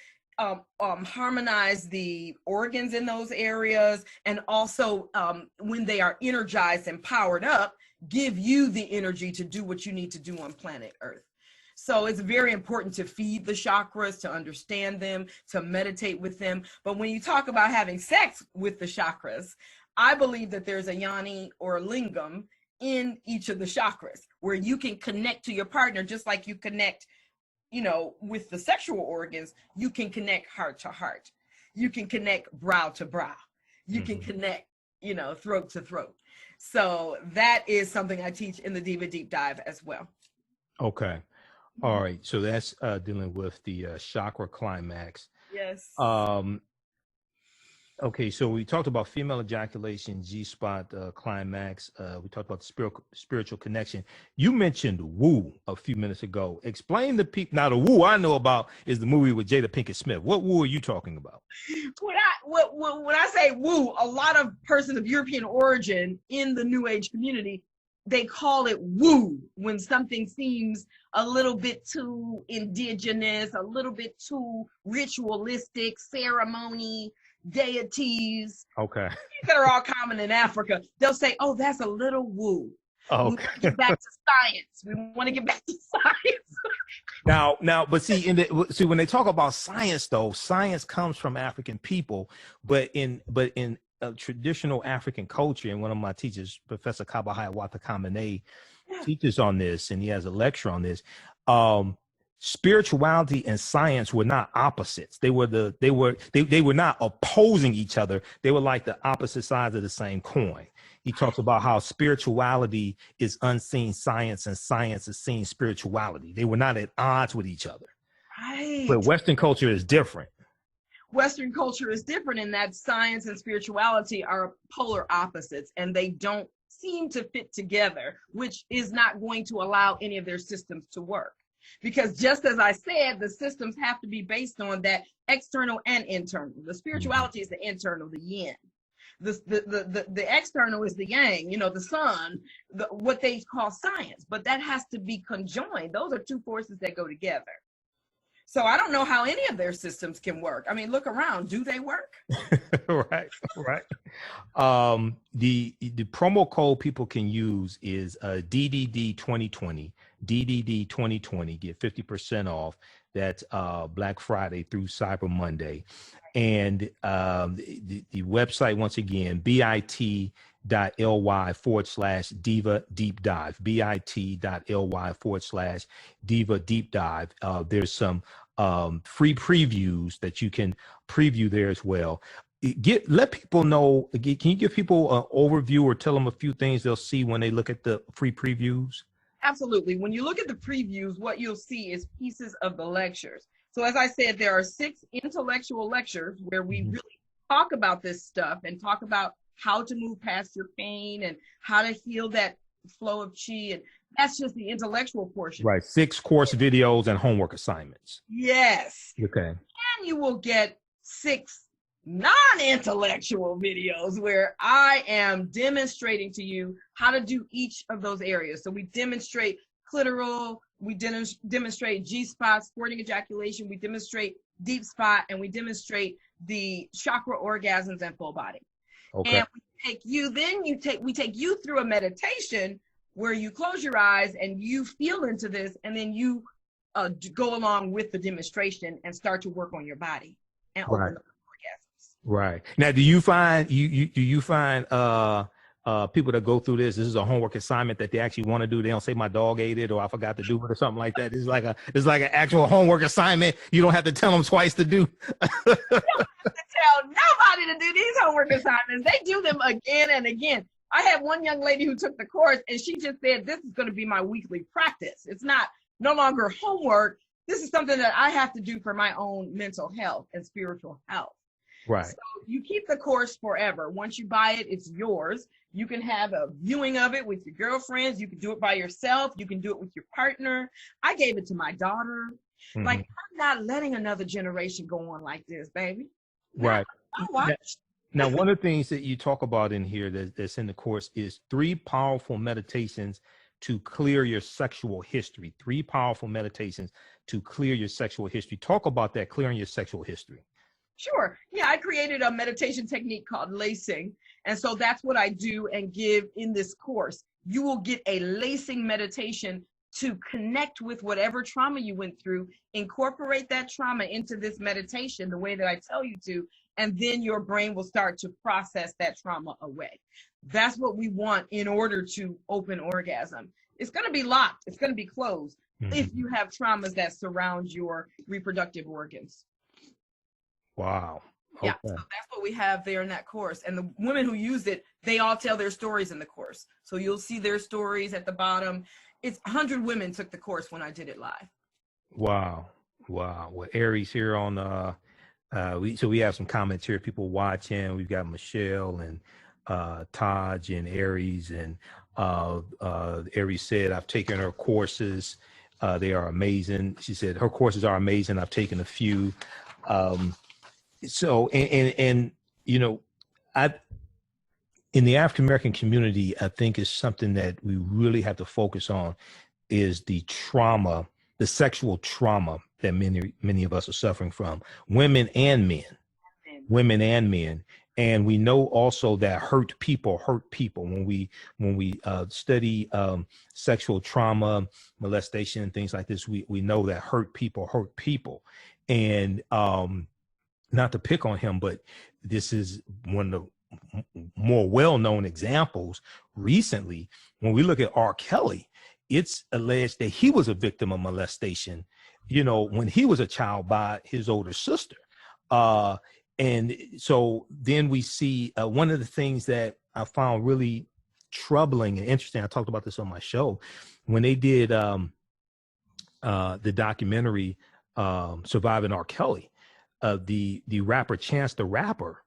harmonize the organs in those areas, and also when they are energized and powered up, give you the energy to do what you need to do on planet Earth. So it's very important to feed the chakras, to understand them, to meditate with them. But when you talk about having sex with the chakras, I believe that there's a yoni or a lingam in each of the chakras where you can connect to your partner just like you connect, you know, with the sexual organs. You can connect heart to heart. You can connect brow to brow. You can connect, you know, throat to throat. So that is something I teach in the Diva Deep Dive as well. Okay. All right. So that's dealing with the chakra climax. Yes. Okay, so we talked about female ejaculation, G-spot climax. We talked about the spiritual connection. You mentioned woo a few minutes ago. Explain to people. Now, the woo I know about is the movie with Jada Pinkett Smith. What woo are you talking about? When I say woo, a lot of persons of European origin in the New Age community, they call it woo when something seems a little bit too indigenous, a little bit too ritualistic, ceremony, deities, okay, that are all common in Africa. They'll say, "Oh, that's a little woo." Okay. We want to get back to science. We want to get back to science. Now, but see, when they talk about science, though, science comes from African people, but in traditional African culture, and one of my teachers, Professor Kabahaya Watakamene, teaches on this, and he has a lecture on this. Spirituality and science were not opposites. They were not opposing each other. They were like the opposite sides of the same coin. He talks about how spirituality is unseen science and science is seen spirituality. They were not at odds with each other. Right. But Western culture is different. Western culture is different in that science and spirituality are polar opposites, and they don't seem to fit together, which is not going to allow any of their systems to work. Because just as I said, the systems have to be based on that external and internal. The spirituality is the internal, the yin. The external is the yang, you know, the sun, what they call science. But that has to be conjoined. Those are 2 forces that go together. So I don't know how any of their systems can work. I mean, look around. Do they work? Right. The promo code people can use is DDD 2020. DDD 2020. Get 50% off. That's Black Friday through Cyber Monday. And the website, once again, bit.ly/Diva Deep Dive. bit.ly/Diva Deep Dive. There's some free previews that you can preview there as well. Let people know. Can you give people an overview or tell them a few things they'll see when they look at the free previews? Absolutely. When you look at the previews, what you'll see is pieces of the lectures. So as I said, there are 6 intellectual lectures where we really talk about this stuff and talk about how to move past your pain and how to heal that flow of chi and That's just the intellectual portion. Right. 6 course videos and homework assignments. Yes. Okay. And you will get 6 non-intellectual videos where I am demonstrating to you how to do each of those areas. So we demonstrate clitoral, we demonstrate G-spot, squirting ejaculation, we demonstrate deep spot, and we demonstrate the chakra orgasms and full body. Okay. And we take you through a meditation where you close your eyes and you feel into this, and then you go along with the demonstration and start to work on your body and open up orgasms. Right. Now, do you find do you find people that go through this is a homework assignment that they actually want to do? They don't say my dog ate it or I forgot to do it or something like that. It's like an actual homework assignment. You don't have to tell them twice to do. You don't have to tell nobody to do these homework assignments. They do them again and again. I had one young lady who took the course and she just said, this is going to be my weekly practice. It's no longer homework. This is something that I have to do for my own mental health and spiritual health. Right. So you keep the course forever. Once you buy it, it's yours. You can have a viewing of it with your girlfriends. You can do it by yourself. You can do it with your partner. I gave it to my daughter. Mm-hmm. Like, I'm not letting another generation go on like this, baby. Right. I watch. Now, one of the things that you talk about in here that's in the course is 3 powerful meditations to clear your sexual history. 3 powerful meditations to clear your sexual history. Talk about that, clearing your sexual history. Sure. Yeah, I created a meditation technique called lacing. And so that's what I do and give in this course. You will get a lacing meditation to connect with whatever trauma you went through, incorporate that trauma into this meditation the way that I tell you to, and then your brain will start to process that trauma away. That's what we want in order to open orgasm. It's going to be locked. It's going to be closed if you have traumas that surround your reproductive organs. Wow. Okay. Yeah, so that's what we have there in that course. And the women who use it, they all tell their stories in the course. So you'll see their stories at the bottom. It's 100 women took the course when I did it live. Wow. Well, Aries here on we have some comments here, people watching. We've got Michelle and Taj and Aries, and Aries said, I've taken her courses. They are amazing. She said her courses are amazing. I've taken a few. So, and you know, in the African American community, I think is something that we really have to focus on is the trauma, the sexual trauma that many of us are suffering from, women and men. And we know also that hurt people. When we study sexual trauma, molestation, and things like this, we know that hurt people. And not to pick on him, but this is one of the more well-known examples recently. When we look at R. Kelly, it's alleged that he was a victim of molestation, you know, when he was a child by his older sister. And so then we see one of the things that I found really troubling and interesting. I talked about this on my show when they did the documentary Surviving R. Kelly. The rapper Chance the Rapper,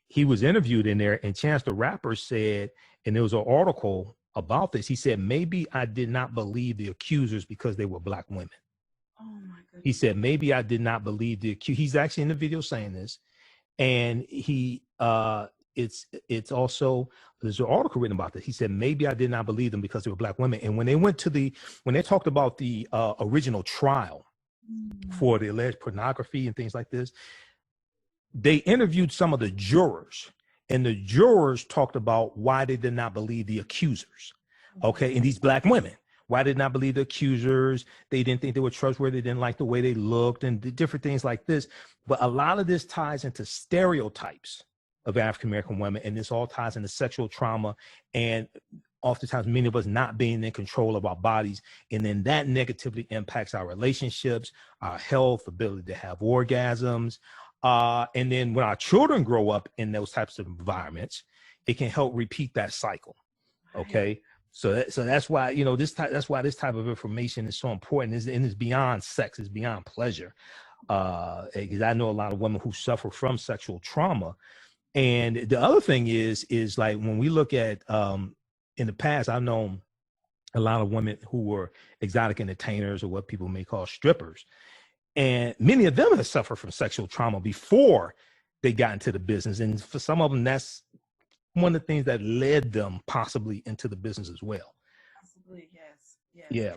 he was interviewed in there, and Chance the Rapper said, and there was an article about this, he said, maybe I did not believe the accusers because they were Black women. Oh my goodness. He said, maybe I did not believe the accusers. He's actually in the video saying this. And he, it's also, there's an article written about this. He said, maybe I did not believe them because they were Black women. And when they talked about the original trial for the alleged pornography and things like this, they interviewed some of the jurors, and the jurors talked about why they did not believe the accusers. Okay. And these Black women, why did not believe the accusers? They didn't think they were trustworthy. They didn't like the way they looked and different things like this. But a lot of this ties into stereotypes of African-American women. And this all ties into sexual trauma. And oftentimes many of us not being in control of our bodies. And then that negatively impacts our relationships, our health, ability to have orgasms. And then when our children grow up in those types of environments, it can help repeat that cycle. Okay. So that's why, you know, that's why this type of information is so important. And it's beyond sex, it's beyond pleasure. Because I know a lot of women who suffer from sexual trauma. And the other thing is like when we look at, in the past, I've known a lot of women who were exotic entertainers, or what people may call strippers. And many of them have suffered from sexual trauma before they got into the business. And for some of them, that's one of the things that led them possibly into the business as well. Possibly, yes. Yes. Yeah.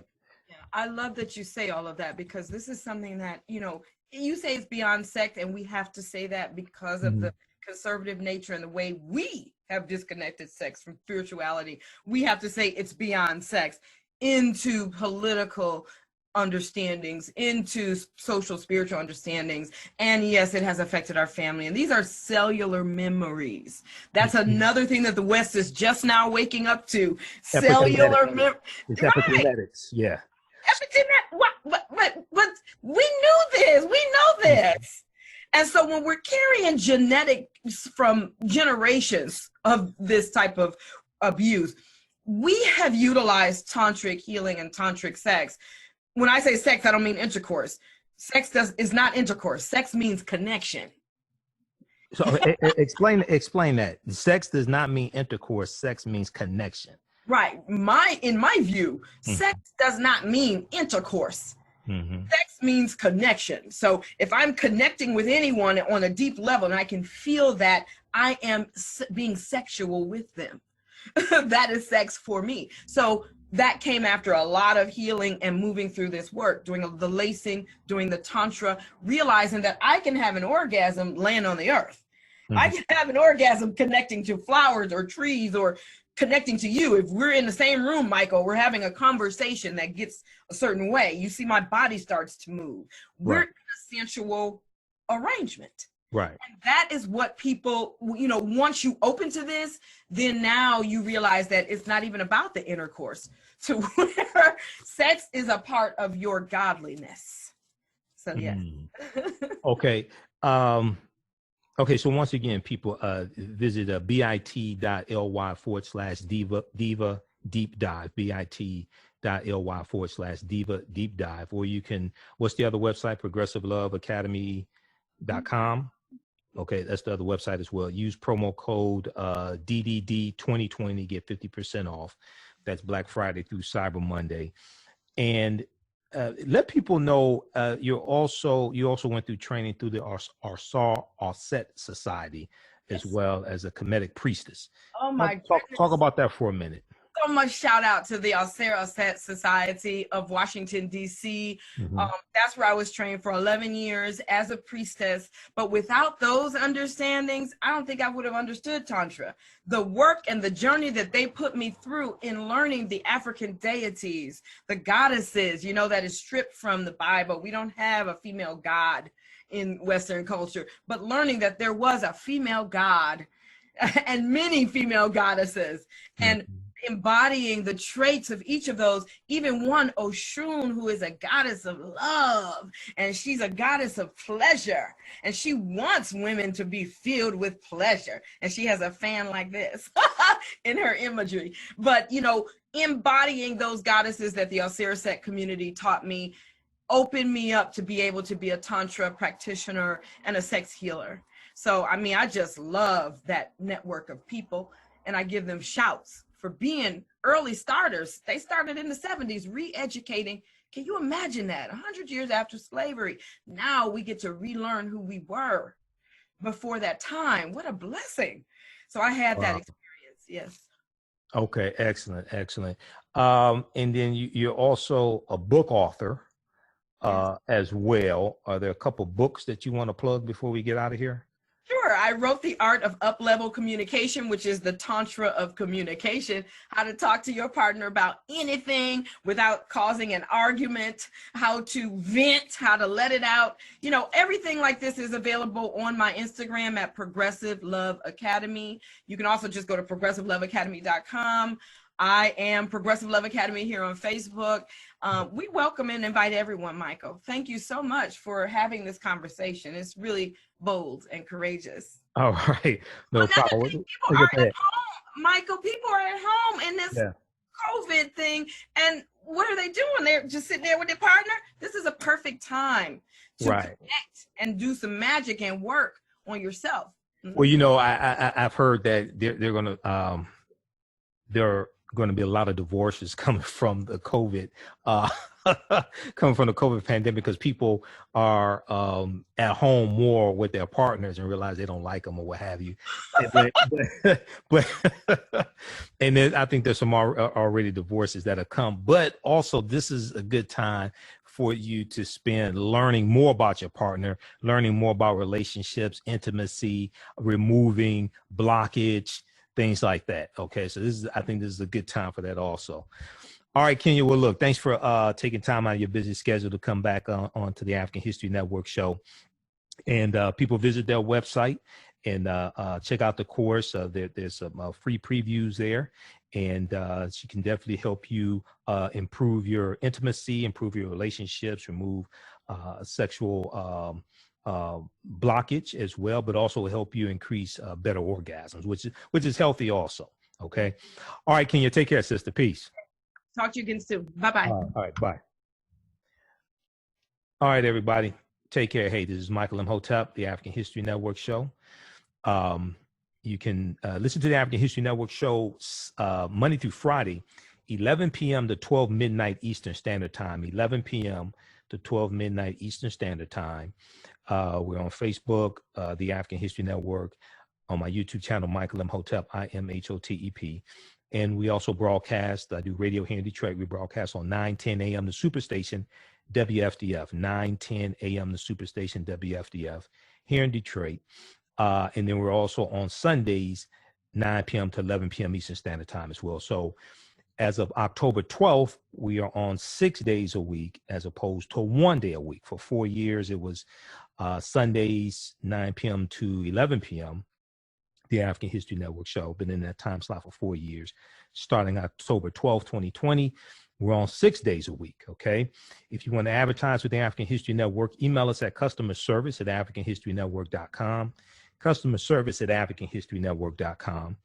Yeah. I love that you say all of that, because this is something that, you say it's beyond sex, and we have to say that because of the conservative nature and the way we have disconnected sex from spirituality. We have to say it's beyond sex into political understandings, into social spiritual understandings, and yes, it has affected our family, and these are cellular memories. That's another thing that the West is just now waking up to. Cellular memories. Epigenetics. Yeah. But we knew this. We know this. And so when we're carrying genetics from generations of this type of abuse, we have utilized tantric healing and tantric sex. When I say sex, I don't mean intercourse. Sex is not intercourse. Sex means connection. So explain that. Sex does not mean intercourse. Sex means connection. Right. In my view, sex does not mean intercourse. Sex means connection. So if I'm connecting with anyone on a deep level and I can feel that I am being sexual with them, that is sex for me. So that came after a lot of healing and moving through this work, doing the lacing, doing the Tantra, realizing that I can have an orgasm laying on the earth. I can have an orgasm connecting to flowers or trees, or connecting to you. If we're in the same room, Michael, we're having a conversation that gets a certain way. You see my body starts to move. We're in a sensual arrangement. Right. And that is what people, once you open to this, then now you realize that it's not even about the intercourse, to where sex is a part of your godliness. So yeah. Okay. Okay. So once again, people visit bit.ly/diva deep dive, bit.ly/diva deep dive, or you can, what's the other website? progressiveloveacademy.com. Okay, that's the other website as well. Use promo code DDD2020, get 50% off. That's Black Friday through Cyber Monday. And let people know you also went through training through the Arset Society, as well as a Kemetic priestess. Oh my Talk about that for a minute. So much shout out to the Arset Society of Washington, D.C. That's where I was trained for 11 years as a priestess. But without those understandings, I don't think I would have understood Tantra. The work and the journey that they put me through in learning the African deities, the goddesses, that is stripped from the Bible. We don't have a female god in Western culture, but learning that there was a female god and many female goddesses, and embodying the traits of each of those, even one Oshun, who is a goddess of love, and she's a goddess of pleasure, and she wants women to be filled with pleasure, and she has a fan like this in her imagery. But embodying those goddesses that the Arset community taught me opened me up to be able to be a Tantra practitioner and a sex healer. So I just love that network of people, and I give them shouts for being early starters. They started in the 70s, re-educating. Can you imagine that? 100 years after slavery, now we get to relearn who we were before that time. What a blessing. So I had that experience, yes. Okay, excellent. And then you're also a book author as well. Are there a couple books that you want to plug before we get out of here? Sure. I wrote The Art of Up-Level Communication, which is the Tantra of communication, how to talk to your partner about anything without causing an argument, how to vent, how to let it out. Everything like this is available on my Instagram at Progressive Love Academy. You can also just go to progressiveloveacademy.com. I am Progressive Love Academy here on Facebook. We welcome and invite everyone, Michael. Thank you so much for having this conversation. It's really bold and courageous. All right. No problem. People are at home, Michael. People are at home in this COVID thing. And what are they doing? They're just sitting there with their partner. This is a perfect time to connect and do some magic and work on yourself. Well, I've heard that they're going to, they're going to be a lot of divorces coming from the COVID, coming from the COVID pandemic, because people are at home more with their partners and realize they don't like them or what have you. But and then I think there's some already divorces that have come. But also, this is a good time for you to spend learning more about your partner, learning more about relationships, intimacy, removing blockage, things like that. Okay, so I think this is a good time for that also. All right, Kenya. Well, look, thanks for taking time out of your busy schedule to come back on to the African History Network show. And people visit their website and check out the course. There's some free previews there, and she can definitely help you improve your intimacy, improve your relationships, remove sexual blockage as well, but also help you increase better orgasms, which is healthy also. Okay. All right, Kenya, take care, sister. Peace. Talk to you again soon. Bye-bye. All right, bye. All right, everybody. Take care. Hey, this is Michael Imhotep, the African History Network show. You can listen to the African History Network show Monday through Friday, 11 p.m. to 12 midnight Eastern Standard Time, 11 p.m. to 12 midnight Eastern Standard Time. We're on Facebook, the African History Network, on my YouTube channel, Michael Imhotep, IMHOTEP. And we also broadcast, I do radio here in Detroit. We broadcast on 9:10 a.m. the Superstation, WFDF, 9:10 a.m. the Superstation, WFDF, here in Detroit. And then we're also on Sundays, 9 p.m. to 11 p.m. Eastern Standard Time as well. So as of October 12th, we are on 6 days a week as opposed to 1 day a week. For 4 years, it was Sundays, 9 p.m. to 11 p.m., the African History Network show. Been in that time slot for 4 years. Starting October 12th, 2020, we're on 6 days a week, okay? If you want to advertise with the African History Network, email us at customerservice@africanhistorynetwork.com, customerservice@africanhistorynetwork.com.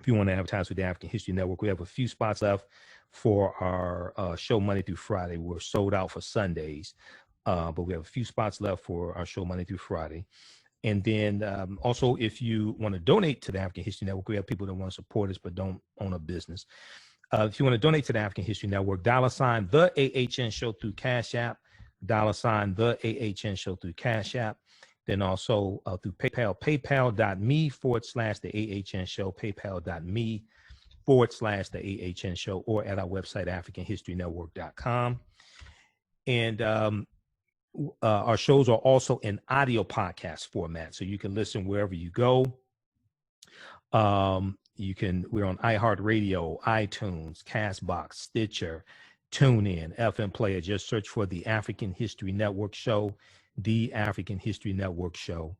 If you want to advertise with the African History Network, we have a few spots left for our show Monday through Friday. We're sold out for Sundays, but we have a few spots left for our show Monday through Friday. And then also, if you want to donate to the African History Network, we have people that want to support us but don't own a business. If you want to donate to the African History Network, $ the AHN show through Cash App, $ the AHN show through Cash App. Then also through PayPal, paypal.me/the AHN show, paypal.me/the AHN show, or at our website, AfricanHistoryNetwork.com. And our shows are also in audio podcast format, so you can listen wherever you go. We're on iHeartRadio, iTunes, Castbox, Stitcher, TuneIn, FM Player. Just search for the African History Network show, the African History Network show.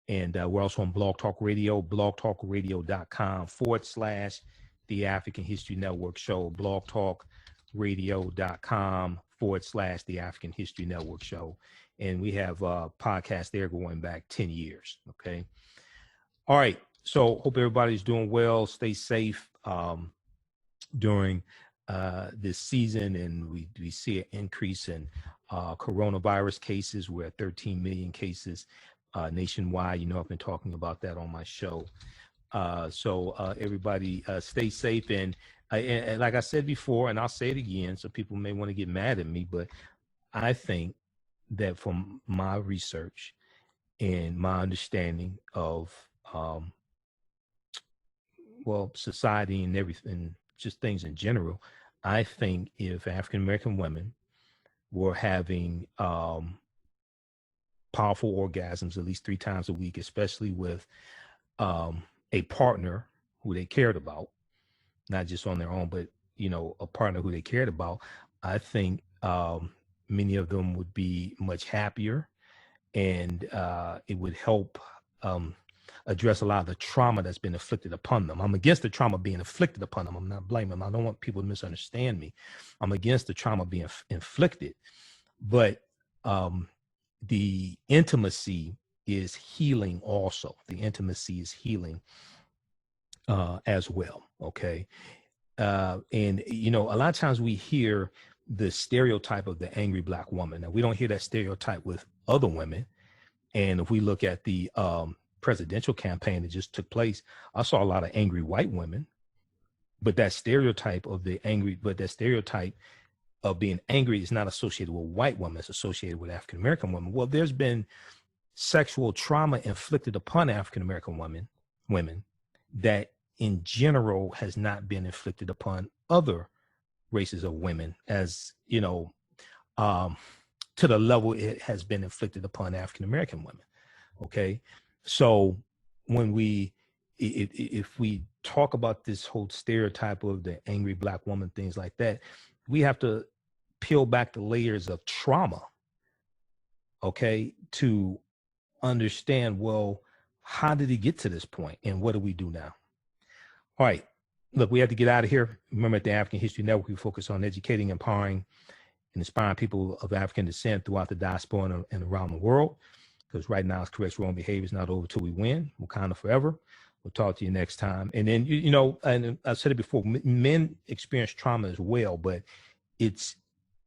And we're also on Blog Talk Radio, blogtalkradio.com/the African History Network show, blogtalkradio.com/the African History Network show. And we have podcasts there going back 10 years. Okay. All right. So hope everybody's doing well. Stay safe during this season. And we see an increase in coronavirus cases. We're at 13 million cases nationwide. You know, I've been talking about that on my show. So everybody stay safe. And like I said before, and I'll say it again, so people may want to get mad at me, but I think that from my research and my understanding of society and everything, just things in general, I think if African American women were having powerful orgasms at least 3 times a week, especially with a partner who they cared about, not just on their own, but, you know, a partner who they cared about, I think many of them would be much happier, and it would help address a lot of the trauma that's been inflicted upon them. I'm against the trauma being inflicted upon them. I'm not blaming them. I don't want people to misunderstand me. I'm against the trauma being inflicted, but the intimacy is healing also. The intimacy is healing as well, okay? And, you know, a lot of times we hear the stereotype of the angry Black woman. Now, we don't hear that stereotype with other women. And if we look at the presidential campaign that just took place, I saw a lot of angry white women. But that stereotype of the angry, but that stereotype of being angry is not associated with white women, it's associated with African American women. Well, there's been sexual trauma inflicted upon African American women that in general has not been inflicted upon other races of women, as you know, to the level it has been inflicted upon African American women. Okay, so when if we talk about this whole stereotype of the angry Black woman, things like that, we have to peel back the layers of trauma, okay, to understand, well, how did he get to this point and what do we do now? All right, look, we have to get out of here. Remember, at the African History Network, we focus on educating, empowering, and inspiring people of African descent throughout the diaspora and around the world. Because right now, it's correct wrong behavior is not over till we win. Wakanda forever. We'll talk to you next time. And then, you know, and I said it before, men experience trauma as well, but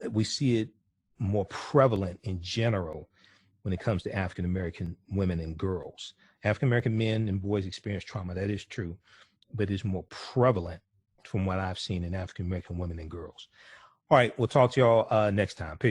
we see it more prevalent in general when it comes to African American women and girls. African American men and boys experience trauma. That is true, but it's more prevalent from what I've seen in African American women and girls. All right, we'll talk to y'all next time. Peace.